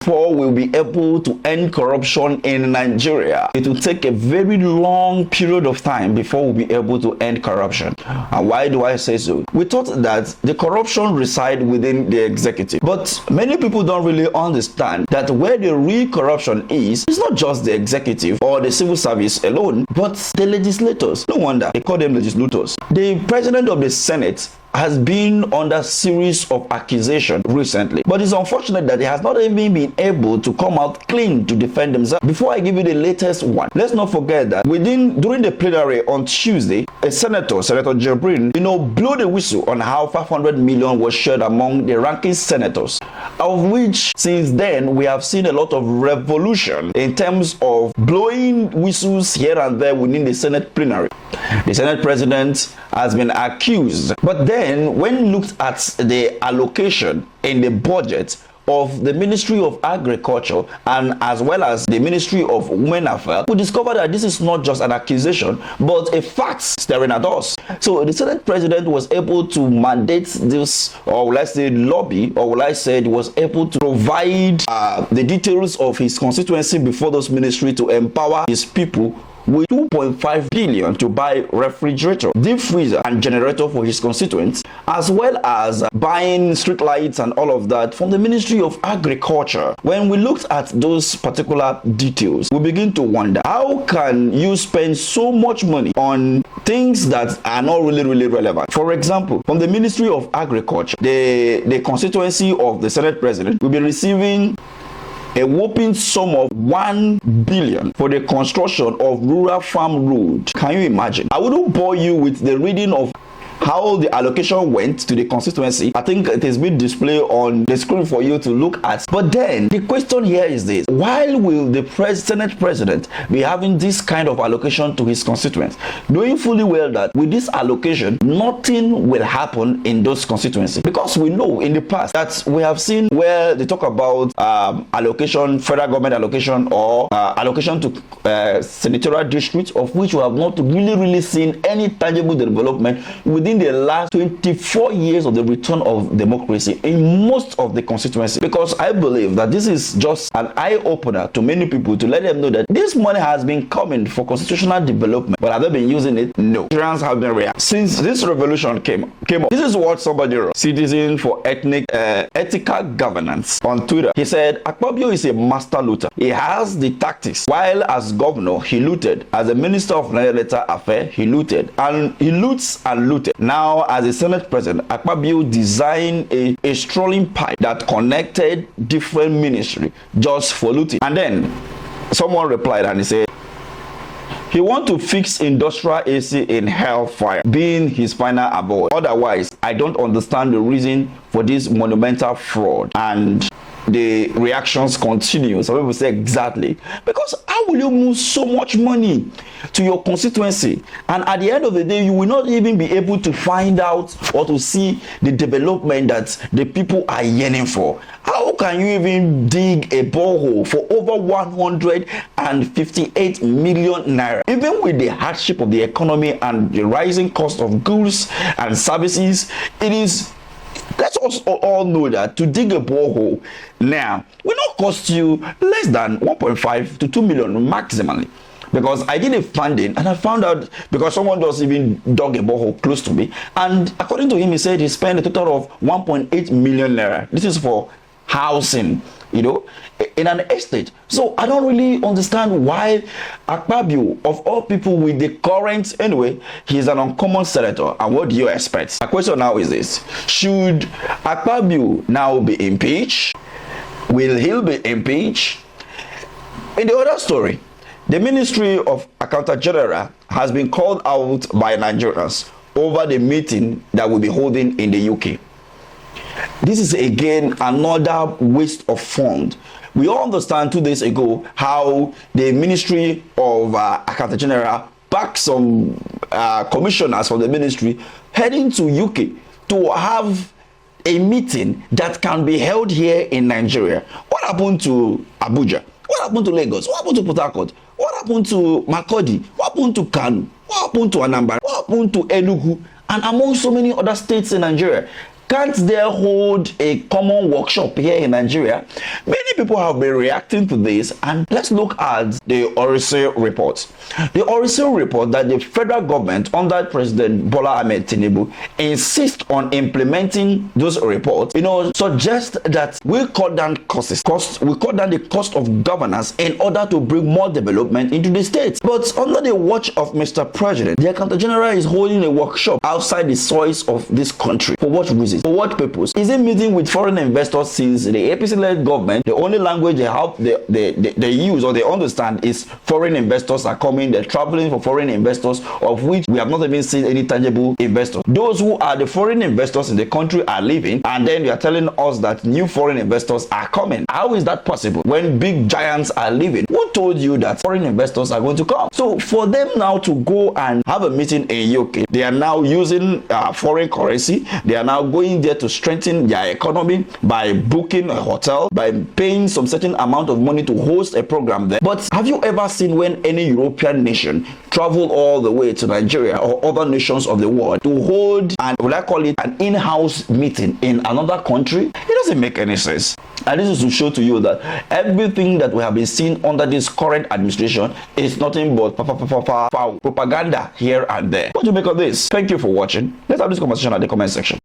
before we'll be able to end corruption in Nigeria. It will take a very long period of time before we'll be able to end corruption. And why do I say so? We thought that the corruption resides within the executive, but many people don't really understand that where the real corruption is, it's not just the executive or the civil service alone, but the legislators. No wonder they call them legislators. The president of the Senate has been under series of accusations recently, but it's unfortunate that he has not even been able to come out clean to defend himself. Before I give you the latest one, let's not forget that during the plenary on Tuesday, a Senator Jibrin, blew the whistle on how 500 million was shared among the ranking senators, of which since then we have seen a lot of revolution in terms of blowing whistles here and there within the Senate plenary. The Senate president has been accused, but then when looked at the allocation in the budget of the Ministry of Agriculture and as well as the Ministry of Women Affairs, we discovered that this is not just an accusation but a fact staring at us. So the Senate president was able to mandate this, or will I say lobby, or will I say was able to provide the details of his constituency before those ministry to empower his people with 2.5 billion to buy refrigerator, deep freezer and generator for his constituents, as well as buying street lights and all of that from the Ministry of Agriculture. When we looked at those particular details, we begin to wonder, how can you spend so much money on things that are not really relevant? For example, from the Ministry of Agriculture, the constituency of the Senate president will be receiving a whopping sum of 1 billion for the construction of rural farm road. Can you imagine? I wouldn't bore you with the reading of how the allocation went to the constituency. I think it has been displayed on the screen for you to look at. But then the question here is this: why will the Senate president be having this kind of allocation to his constituents, knowing fully well that with this allocation nothing will happen in those constituencies? Because we know in the past that we have seen where they talk about allocation, federal government allocation, or allocation to senatorial districts, of which we have not really seen any tangible development within the last 24 years of the return of democracy in most of the constituency. Because I believe that this is just an eye-opener to many people, to let them know that this money has been coming for constitutional development, but have they been using it? No. Nigerians have been reacting. Since this revolution came up, this is what somebody wrote, Citizen for Ethical Governance, on Twitter. He said, Akpabio is a master looter. He has the tactics. While as governor, he looted. As a minister of letter affairs, he looted. And he loots and looted. Now, as a Senate president, Akpabio designed a strolling pipe that connected different ministries just for looting. And then someone replied and he said, he wants to fix industrial AC in hellfire, being his final abode. Otherwise, I don't understand the reason for this monumental fraud. And the reactions continue. Some people say, exactly, because how will you move so much money to your constituency, and at the end of the day you will not even be able to find out or to see the development that the people are yearning for? How can you even dig a borehole for over 158 million naira? Even with the hardship of the economy and the rising cost of goods and services, it is, let's also all know that to dig a borehole now will not cost you less than 1.5 to 2 million maximally. Because I did a funding and I found out, because someone just even dug a borehole close to me, and according to him, he said he spent a total of 1.8 million naira. This is for housing, in an estate. So I don't really understand why Akpabio, of all people with the current, anyway, he's an uncommon senator. And what do you expect? My question now is this: should Akpabio now be impeached? Will he be impeached? In the other story, the Ministry of Accountant General has been called out by Nigerians over the meeting that will be holding in the UK. This is again another waste of funds. We all understand 2 days ago how the Ministry of Accountant General packed some commissioners from the ministry heading to UK to have a meeting that can be held here in Nigeria. What happened to Abuja? What happened to Lagos? What happened to Port Harcourt? What happened to Makurdi? What happened to Kano? What happened to Anambra? What happened to Enugu? And among so many other states in Nigeria? Can't they hold a common workshop here in Nigeria? Many people have been reacting to this, and let's look at the Orise report. The Orise report that the federal government under President Bola Ahmed Tinubu insists on implementing those reports, suggest that we cut down we cut down the cost of governance in order to bring more development into the state. But under the watch of Mr. President, the Accountant General is holding a workshop outside the soils of this country. For what reason? For what purpose? Is it meeting with foreign investors, since the APC-led government, the only language they use or they understand is foreign investors are coming, they're traveling for foreign investors, of which we have not even seen any tangible investors. Those who are the foreign investors in the country are leaving, and then you are telling us that new foreign investors are coming. How is that possible when big giants are leaving? Who told you that foreign investors are going to come? So for them now to go and have a meeting in UK, they are now using foreign currency. They are now going there to strengthen their economy by booking a hotel, by paying some certain amount of money to host a program there. But have you ever seen when any European nation travel all the way to Nigeria or other nations of the world to hold an in-house meeting in another country? It doesn't make any sense. And this is to show to you that everything that we have been seeing under this current administration is nothing but propaganda here and there. What do you make of this? Thank you for watching. Let's have this conversation at the comment section.